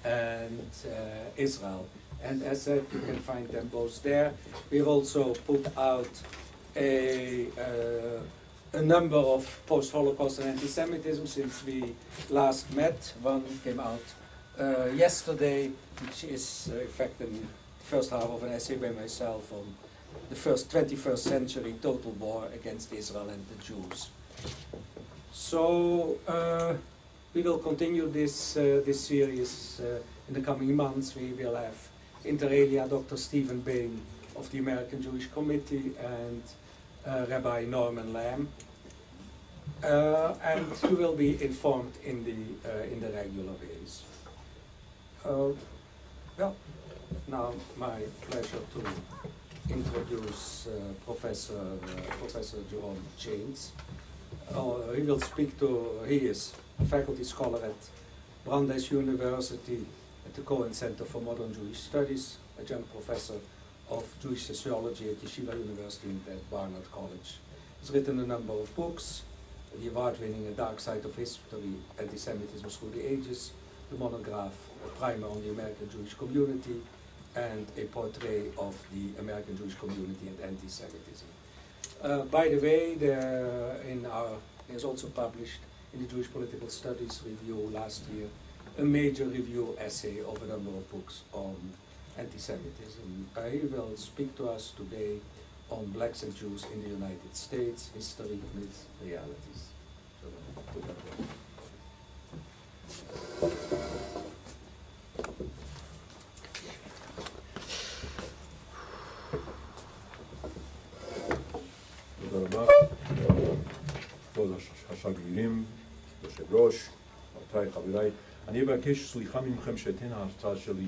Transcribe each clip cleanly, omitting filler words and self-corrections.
and Israel. And as said, you can find them both there. We've also put out a number of post-Holocaust and anti-Semitism since we last met. One came out yesterday, which is in fact the first half of an essay by myself on the first 21st century total war against Israel and the Jews. So we will continue this series in the coming months. We will have inter alia Dr. Stephen Bain of the American Jewish Committee and Rabbi Norman Lamb, and you will be informed in the regular ways. Well, now my pleasure to introduce Professor Jerome A. He will speak he is a faculty scholar at Brandeis University at the Cohen Center for Modern Jewish Studies, adjunct professor of Jewish Sociology at Yeshiva University and at Barnard College. He's written a number of books, the award-winning A Dark Side of History, Anti-Semitism Through the Ages, the monograph, a primer on the American Jewish community, and a portrait of the American Jewish community and anti-Semitism. By the way, he has also published in the Jewish Political Studies Review last year a major review essay of a number of books on anti-Semitism. He will speak to us today on blacks and Jews in the United States, history, myths, realities. So, put that away. תודה רבה. כבוד השגרירים, יושב ראש, חברותיי, חבריי, אני אבקש סליחה ממכם שאתן ההרצאה שלי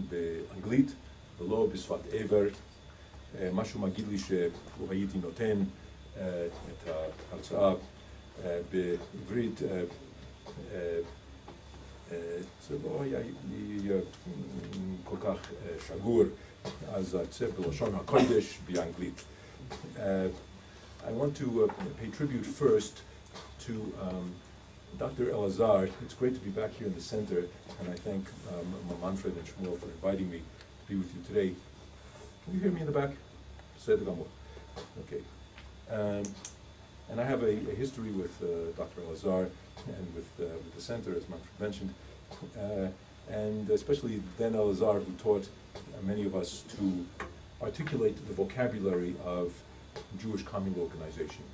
באנגלית ולא בשפת עבר. משהו מגיד לי שלו הייתי נותן את ההרצאה בעברית, זה לא היה כל כך שגור, אז ארצה בלשון הקודש באנגלית. I want to pay tribute first to Dr. Elazar. It's great to be back here in the center, and I thank Manfred and Shmuel for inviting me to be with you today. Can you hear me in the back? Okay. And I have a history with Dr. Elazar and with the center, as Manfred mentioned, and especially then Elazar, who taught many of us to articulate the vocabulary of Jewish communal organization.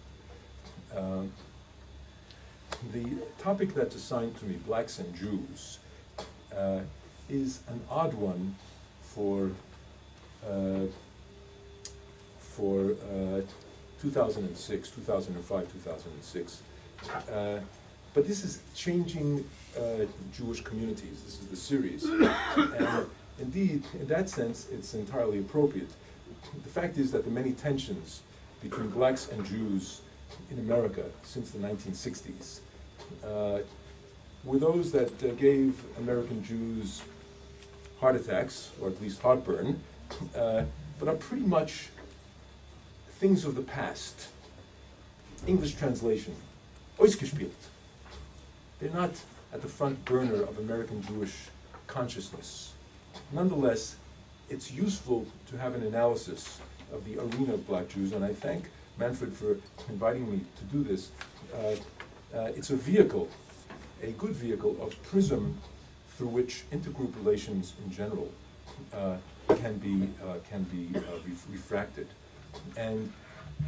The topic that's assigned to me, blacks and Jews, is an odd one for 2006, 2005, 2006. But this is changing Jewish communities. This is the series. And indeed, in that sense, it's entirely appropriate. The fact is that the many tensions between blacks and Jews in America since the 1960s were those that gave American Jews heart attacks, or at least heartburn, but are pretty much things of the past. English translation, ausgespielt. They're not at the front burner of American Jewish consciousness. Nonetheless, it's useful to have an analysis of the arena of black Jews, and I thank Manfred for inviting me to do this. It's a vehicle, a good vehicle of prism through which intergroup relations in general can be refracted, and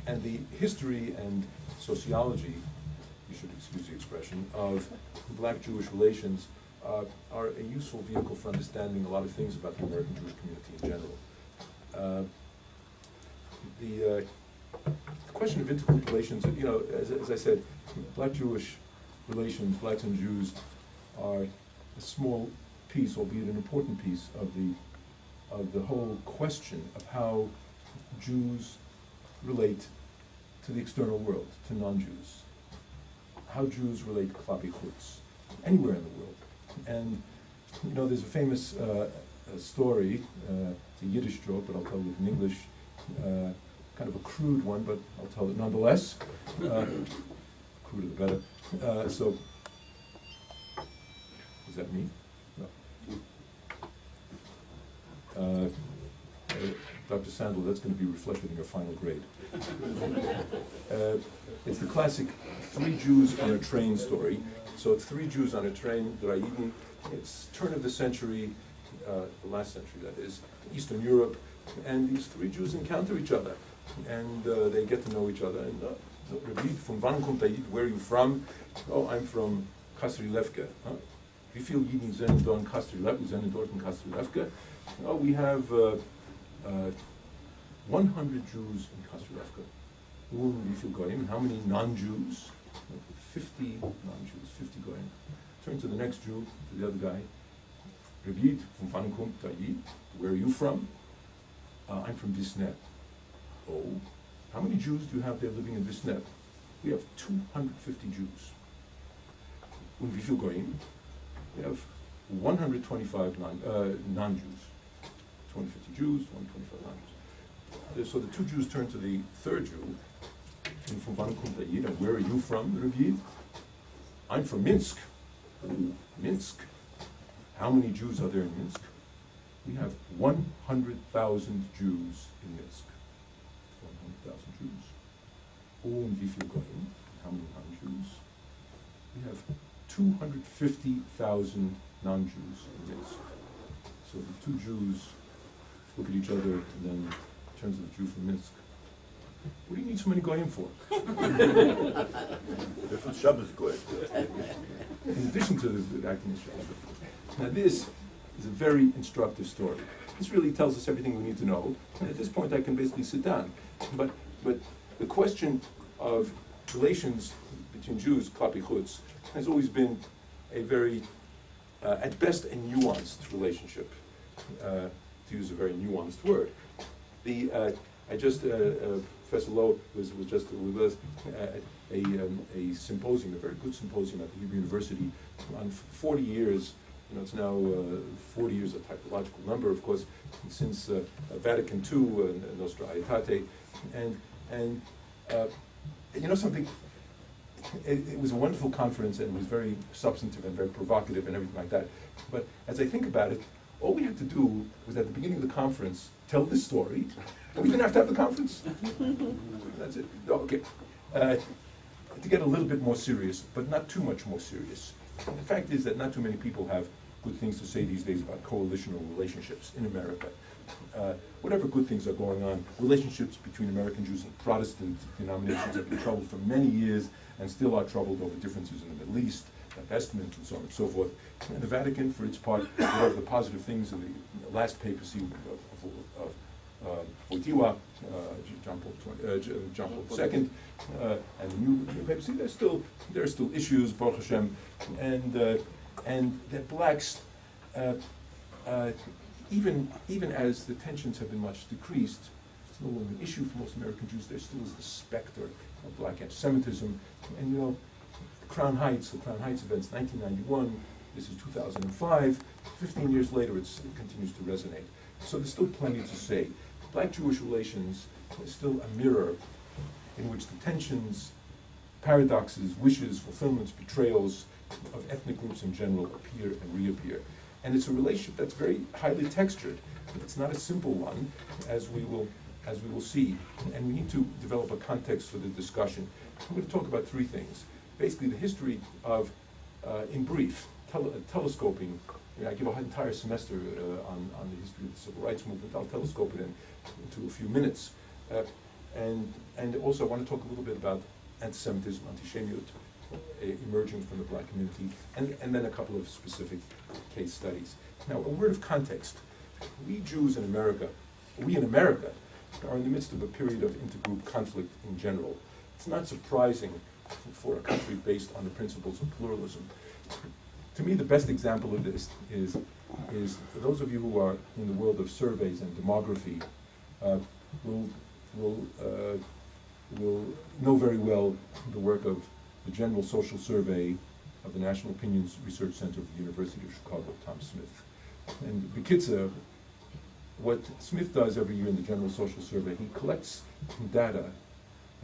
the history and sociology, you should excuse the expression, of black Jewish relations are a useful vehicle for understanding a lot of things about the American Jewish community in general. The question of intergroup relations, you know, as I said, black Jewish relations, blacks and Jews, are a small piece, albeit an important piece, of the whole question of how Jews relate to the external world, to non-Jews. How Jews relate klapi chutz, anywhere in the world. And, you know, there's a famous story, it's a Yiddish joke, but I'll tell it in English, kind of a crude one, but I'll tell it nonetheless. Cruder the better. So, is that me? No. Dr. Sandel, that's going to be reflected in your final grade. It's the classic 3 Jews on a train story. So it's 3 Jews on a train, Draiden. It's turn of the century, the last century that is, Eastern Europe, and these 3 Jews encounter each other, and they get to know each other. And from wann kommt der Jid? Where are you from? Oh, I'm from Kasri Lefke. Wie viele Jiden sind dort in Kasri Lefke? Oh, we have 100 Jews in Kasri Lefke. Wie viele Goyim? How many non-Jews? 50 non-Jews, 50 Goyim. Turn to the next Jew, to the other guy. Rebid, from wann kommt der Jid? Where are you from? I'm from Visnet. Oh, how many Jews do you have there living in Visnet? We have 250 Jews. Und wie viele Goyim? We have 125 non-Jews. 250 Jews, 125 non-Jews. So the 2 Jews turn to the 3rd Jew. And from wann kommt der Jid? And where are you from, Rebid? I'm from Minsk. Oh, Minsk. How many Jews are there in Minsk? We have 100,000 Jews in Minsk. 100,000 Jews. Und wie viele Goyim? How many non-Jews? We have 250,000 non-Jews in Minsk. So the 2 Jews look at each other and then turn to the Jew from Minsk. What do you need so many Goyim for? Different Shabbos Goyim. In addition to the acting as Shabbos. Now this is a very instructive story. This really tells us everything we need to know. And at this point I can basically sit down. But the question of relations between Jews, klapi chutz, has always been a very, at best, a nuanced relationship, to use a very nuanced word. Professor Lowe was just with us at a symposium, a very good symposium at the Yeshiva University on 40 years. You know, it's now 40 years, a typological number, of course, since Vatican II, Nostra Aetate, and you know something. It was a wonderful conference, and it was very substantive and very provocative and everything like that. But as I think about it, all we had to do was at the beginning of the conference tell this story, and we didn't have to have the conference. That's it. Okay. To get a little bit more serious, but not too much more serious. The fact is that not too many people have good things to say these days about coalitional relationships in America. Whatever good things are going on, relationships between American Jews and Protestant denominations have been troubled for many years and still are troubled over differences in the Middle East, divestment, and so on and so forth. And the Vatican, for its part, whatever the positive things in the last papacy of Wojtyła, John Paul II, and the new papacy, there are still issues, Baruch Hashem, and that blacks, even as the tensions have been much decreased, it's no longer an issue for most American Jews. There still is the specter of black anti-Semitism, and you know, the Crown Heights events, 1991. This is 2005. 15 years later, it continues to resonate. So there's still plenty to say. Black-Jewish relations is still a mirror in which the tensions, paradoxes, wishes, fulfillments, betrayals of ethnic groups in general appear and reappear. And it's a relationship that's very highly textured. It's not a simple one, as we will see. And we need to develop a context for the discussion. I'm going to talk about 3 things. Basically, the history of, in brief, telescoping. I mean, I give an entire semester on the history of the civil rights movement. I'll telescope it into a few minutes. And also I want to talk a little bit about anti-Semitism, anti-Shemiyut, emerging from the black community, and then a couple of specific case studies. Now, a word of context. We Jews in America, are in the midst of a period of intergroup conflict in general. It's not surprising for a country based on the principles of pluralism. To me, the best example of this is for those of you who are in the world of surveys and demography will know very well the work of the General Social Survey of the National Opinions Research Center of the University of Chicago, Tom Smith. And Bekitza, what Smith does every year in the General Social Survey, he collects data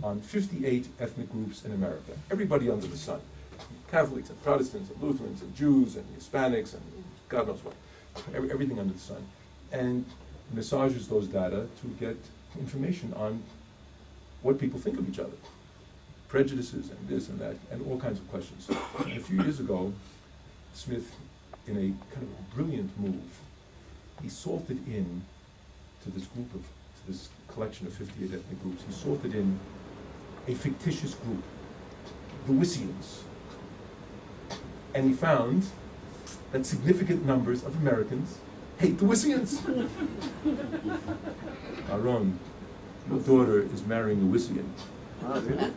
on 58 ethnic groups in America, everybody under the sun. Catholics and Protestants and Lutherans and Jews and Hispanics and God knows what, everything under the sun. And massages those data to get information on what people think of each other, prejudices and this and that, and all kinds of questions. And a few years ago, Smith, in a kind of brilliant move, he salted in to this collection of 58 ethnic groups, he salted in a fictitious group, the Wissians. And he found that significant numbers of Americans hate the Wissians. Aaron, your daughter is marrying a Wissian. Ah, really?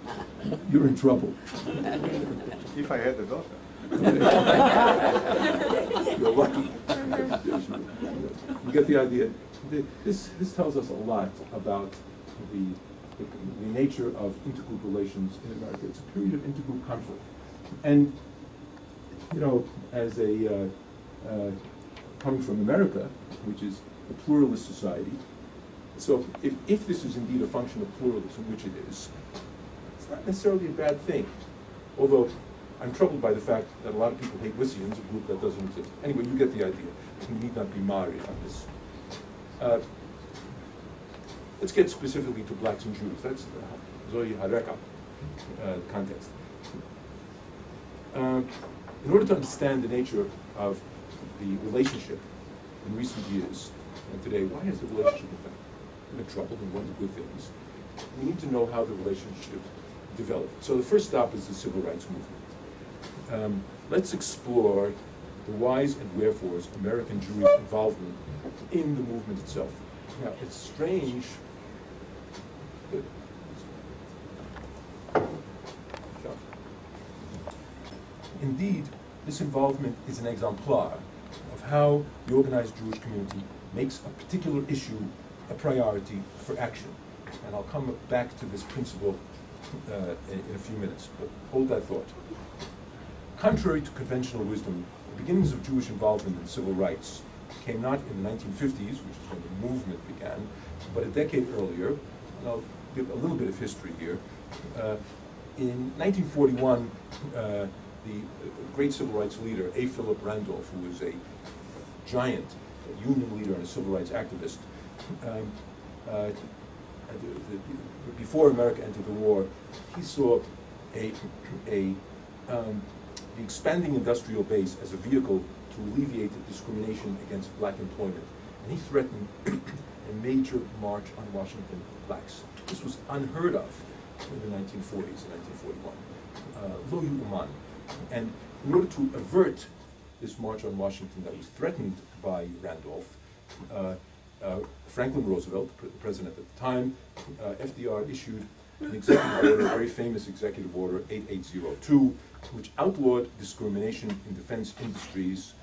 You're in trouble. If I had a daughter. You're lucky. You get the idea. This tells us a lot about the nature of intergroup relations in America. It's a period of intergroup conflict. And, you know, as a coming from America, which is a pluralist society, so if this is indeed a function of pluralism, which it is, it's not necessarily a bad thing. Although I'm troubled by the fact that a lot of people hate Wissians, a group that doesn't exist. Anyway, you get the idea. We need not be married on this. Let's get specifically to blacks and Jews. That's the Zoe Hareka context. In order to understand the nature of the relationship in recent years and today, why has the relationship been troubled and what are the good things? We need to know how the relationship developed. So the first stop is the civil rights movement. Let's explore the whys and wherefores American Jewish involvement in the movement itself. Now, it's strange. Indeed, this involvement is an exemplar of how the organized Jewish community makes a particular issue a priority for action. And I'll come back to this principle in a few minutes, but hold that thought. Contrary to conventional wisdom, the beginnings of Jewish involvement in civil rights came not in the 1950s, which is when the movement began, but a decade earlier. And I'll give a little bit of history here. In 1941, the great civil rights leader, A. Philip Randolph, who was a giant union leader and a civil rights activist, before America entered the war, he saw the expanding industrial base as a vehicle to alleviate the discrimination against black employment. And he threatened a major march on Washington of blacks. This was unheard of in the 1940s and 1941. Lo yu'uman. And in order to avert this march on Washington that was threatened by Randolph, Franklin Roosevelt, the president at the time, FDR issued an executive order, a very famous executive order, 8802, which outlawed discrimination in defense industries,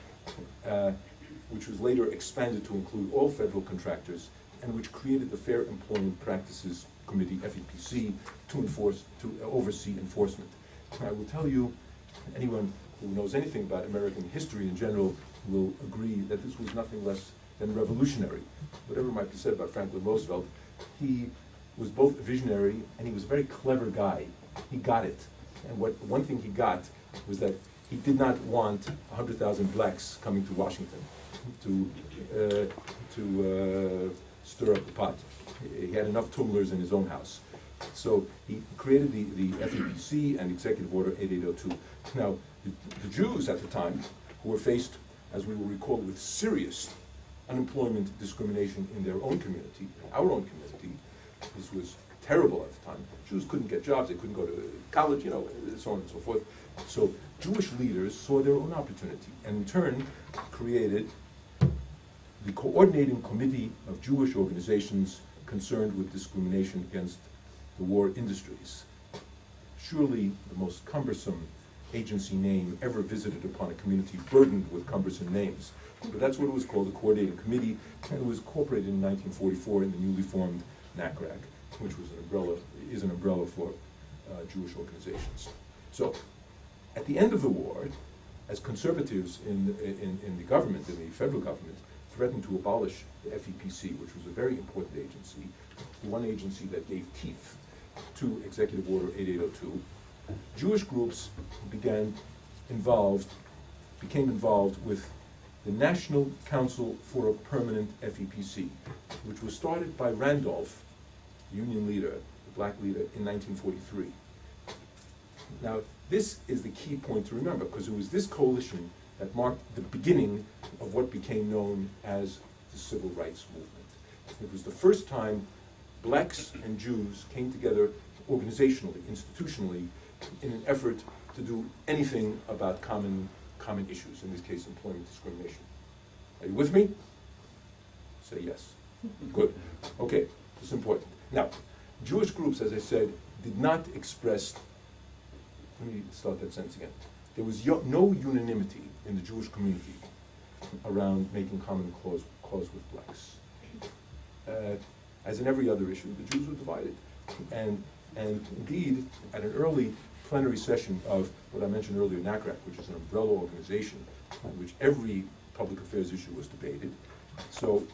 which was later expanded to include all federal contractors, and which created the Fair Employment Practices Committee, FEPC, to oversee enforcement. I will tell you, anyone who knows anything about American history in general will agree that this was nothing less than revolutionary. Whatever might be said about Franklin Roosevelt, he was both a visionary and he was a very clever guy. He got it. And one thing he got was that he did not want 100,000 blacks coming to Washington to stir up the pot. He had enough tumblers in his own house. So he created the FEPC and Executive Order 8802. Now, the Jews at the time, who were faced, as we will recall, with serious unemployment discrimination in their own community, our own community, this was terrible at the time. Jews couldn't get jobs, they couldn't go to college, you know, so on and so forth. So Jewish leaders saw their own opportunity and in turn created the Coordinating Committee of Jewish Organizations concerned with discrimination against the war industries. Surely the most cumbersome agency name ever visited upon a community burdened with cumbersome names. But that's what it was called, the Coordinating Committee, and it was incorporated in 1944 in the newly formed NACRAC, which was an umbrella for Jewish organizations. So, at the end of the war, as conservatives in the government, in the federal government, threatened to abolish the FEPC, which was a very important agency, the one agency that gave teeth to Executive Order 8802, Jewish groups became involved with the National Council for a Permanent FEPC, which was started by Randolph, the union leader, the black leader, in 1943. Now, this is the key point to remember, because it was this coalition that marked the beginning of what became known as the civil rights movement. It was the first time blacks and Jews came together organizationally, institutionally, in an effort to do anything about common issues, in this case, employment discrimination. Are you with me? Say yes. Good. Okay, this is important. Now, Jewish groups, as I said, did not express, let me start that sentence again. There was no unanimity in the Jewish community around making common cause with blacks. As in every other issue, the Jews were divided. And indeed, at an early plenary session of what I mentioned earlier, NACRAC, which is an umbrella organization in which every public affairs issue was debated. So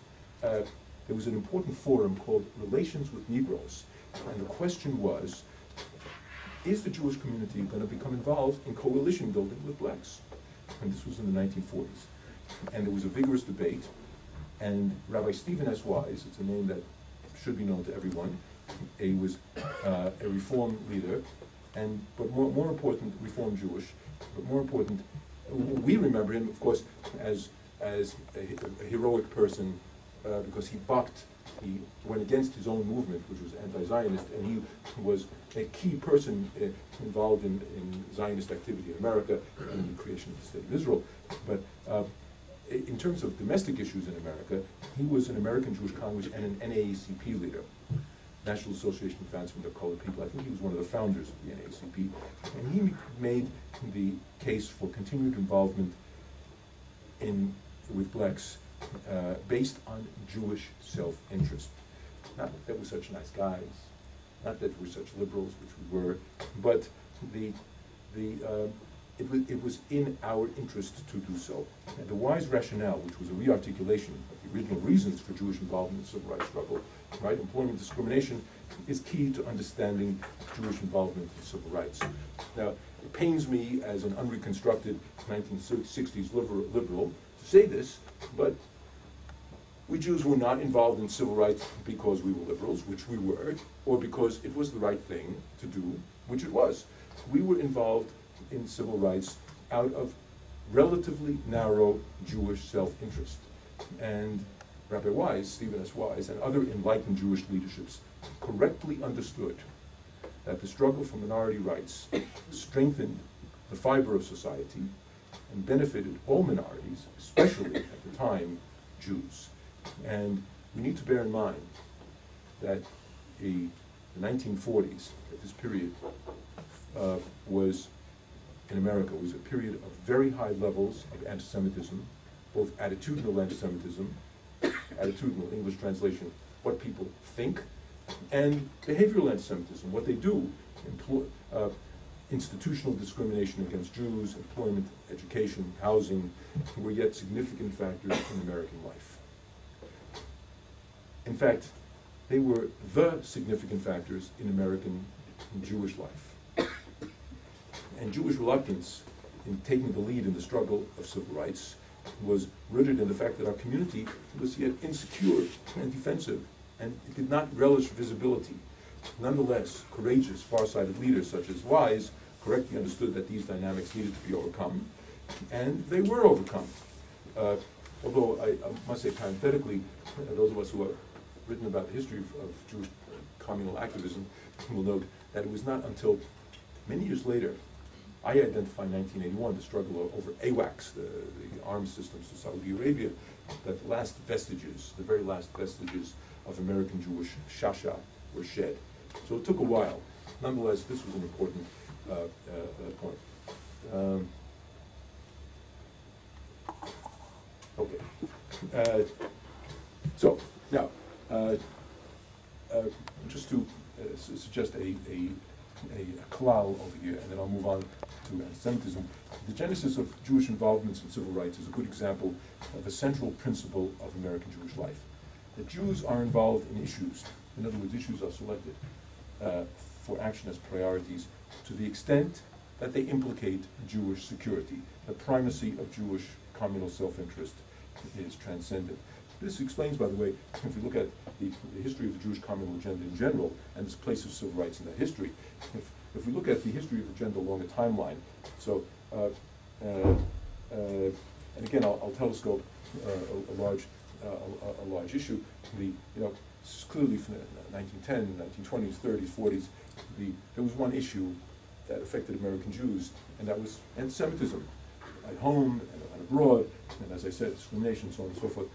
there was an important forum called Relations with Negroes. And the question was, is the Jewish community going to become involved in coalition building with blacks? And this was in the 1940s. And there was a vigorous debate. And Rabbi Stephen S. Wise, it's a name that should be known to everyone, he was a Reform leader, but more important, Reform Jewish, but more important, we remember him, of course, as a heroic person, because he went against his own movement, which was anti-Zionist, and he was a key person involved in Zionist activity in America and in the creation of the State of Israel. But in terms of domestic issues in America, he was an American Jewish Congress and an NAACP leader, National Association of Advancement of Colored People. I think he was one of the founders of the NAACP. And he made the case for continued involvement with blacks based on Jewish self-interest. Not that they were such nice guys, not that we're such liberals, which we were, but it was in our interest to do so. And the Wise rationale, which was a rearticulation of the original reasons for Jewish involvement in the civil rights struggle, right? Employment discrimination is key to understanding Jewish involvement in civil rights. Now, it pains me as an unreconstructed 1960s liberal to say this, but we Jews were not involved in civil rights because we were liberals, which we were, or because it was the right thing to do, which it was. We were involved in civil rights out of relatively narrow Jewish self-interest. And Rabbi Wise, Stephen S. Wise, and other enlightened Jewish leaderships correctly understood that the struggle for minority rights strengthened the fiber of society and benefited all minorities, especially at the time, Jews. And we need to bear in mind that the 1940s, at this period, was in America was a period of very high levels of anti-Semitism, both attitudinal anti-Semitism, attitudinal English translation, what people think, and behavioral anti-Semitism, what they do, institutional discrimination against Jews, employment, education, housing, were yet significant factors in American life. In fact, they were the significant factors in American Jewish life. And Jewish reluctance in taking the lead in the struggle of civil rights was rooted in the fact that our community was yet insecure and defensive, and it did not relish visibility. Nonetheless, courageous, far-sighted leaders such as Wise correctly understood that these dynamics needed to be overcome, and they were overcome. Although I must say parenthetically, those of us who have written about the history of Jewish communal activism will note that it was not until many years later I identified in 1981 the struggle over AWACS, the arms systems to Saudi Arabia, that the last vestiges, the very last vestiges of American Jewish shasha were shed. So it took a while. Nonetheless, this was an important point. Okay. So now, just to suggest a klal over here, and then I'll move on to anti-Semitism. The genesis of Jewish involvements in civil rights is a good example of a central principle of American Jewish life. The Jews are involved in issues, in other words, issues are selected for action as priorities to the extent that they implicate Jewish security. The primacy of Jewish communal self-interest is transcendent. This explains, by the way, if we look at the history of the Jewish communal agenda in general, and this place of civil rights in that history, if we look at the history of the agenda along a timeline, so, and again, I'll telescope a large issue. Clearly from the 1910, 1920s, 30s, 40s, there was one issue that affected American Jews, and that was anti-Semitism at home and abroad, and as I said, discrimination, so on and so forth.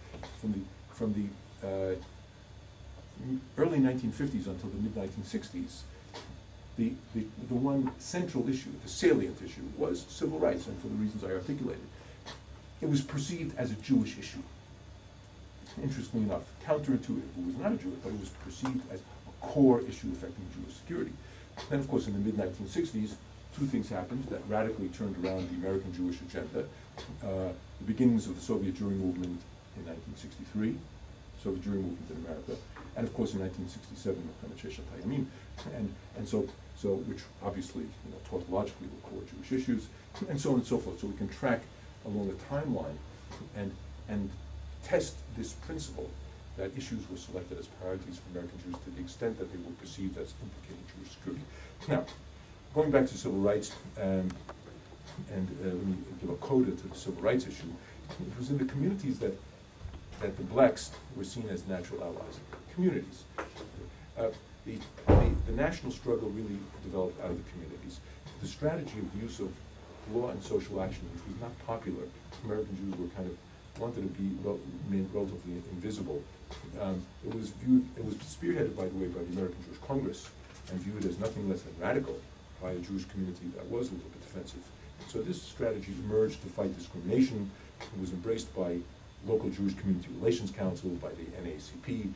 From the early 1950s until the mid-1960s, the one central issue, the salient issue, was civil rights, and for the reasons I articulated. It was perceived as a Jewish issue. Interestingly enough, counterintuitive. It was not a Jewish, but it was perceived as a core issue affecting Jewish security. Then, of course, in the mid-1960s, two things happened that radically turned around the American Jewish agenda. The beginnings of the Soviet Jewry movement in 1963, Soviet Jewry movement in America, and of course in 1967, and so which obviously tautologically were core Jewish issues, and so on and so forth. So we can track along a timeline and test this principle that issues were selected as priorities for American Jews to the extent that they were perceived as implicating Jewish security. Now, going back to civil rights, and let me give a coda to the civil rights issue. It was in the communities that the blacks were seen as natural allies. Communities. The national struggle really developed out of the communities. The strategy of the use of law and social action, which was not popular, American Jews were kind of wanted to be remain relatively invisible. It was spearheaded, by the way, by the American Jewish Congress and viewed as nothing less than radical by a Jewish community that was a little bit defensive. So this strategy emerged to fight discrimination. It was embraced by local Jewish Community Relations Council, by the NAACP,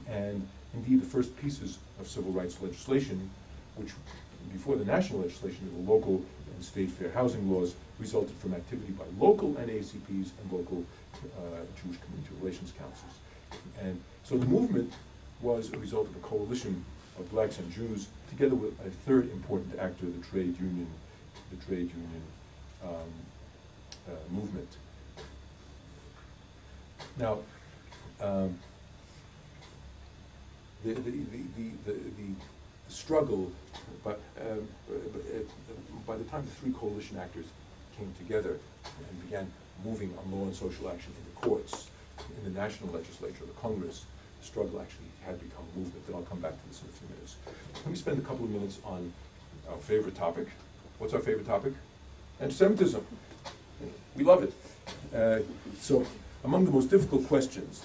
and indeed the first pieces of civil rights legislation, which before the national legislation, the local and state fair housing laws, resulted from activity by local NAACPs and local Jewish Community Relations Councils. And so the movement was a result of a coalition of blacks and Jews, together with a third important actor, the trade union movement. Now, the struggle, but by the time the three coalition actors came together and began moving on law and social action in the courts, in the national legislature, the Congress, the struggle actually had become a movement, and I'll come back to this in a few minutes. Let me spend a couple of minutes on our favorite topic. What's our favorite topic? Anti-Semitism. We love it. So, among the most difficult questions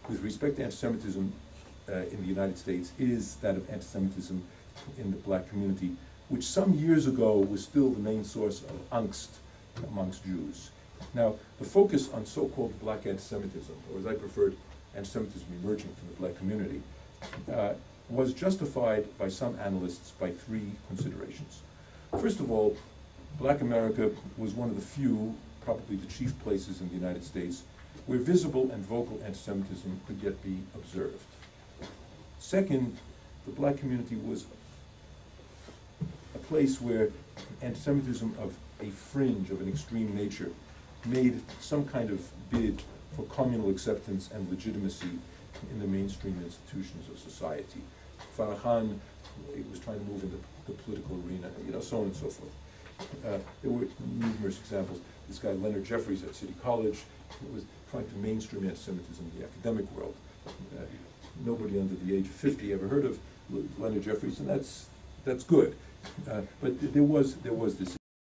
with respect to anti-Semitism in the United States is that of anti-Semitism in the black community, which some years ago was still the main source of angst amongst Jews. Now, the focus on so-called black anti-Semitism, or as I preferred, anti-Semitism emerging from the black community, was justified by some analysts by three considerations. First of all, black America was one of the few, probably the chief places in the United States, where visible and vocal anti-Semitism could yet be observed. Second, the black community was a place where anti-Semitism of a fringe, of an extreme nature, made some kind of bid for communal acceptance and legitimacy in the mainstream institutions of society. Farrakhan, it was trying to move into the political arena, so on and so forth. There were numerous examples. This guy, Leonard Jeffries at City College, was trying to mainstream anti-Semitism in the academic world. Nobody under the age of 50 ever heard of Leonard Jeffries, and that's good. But there was this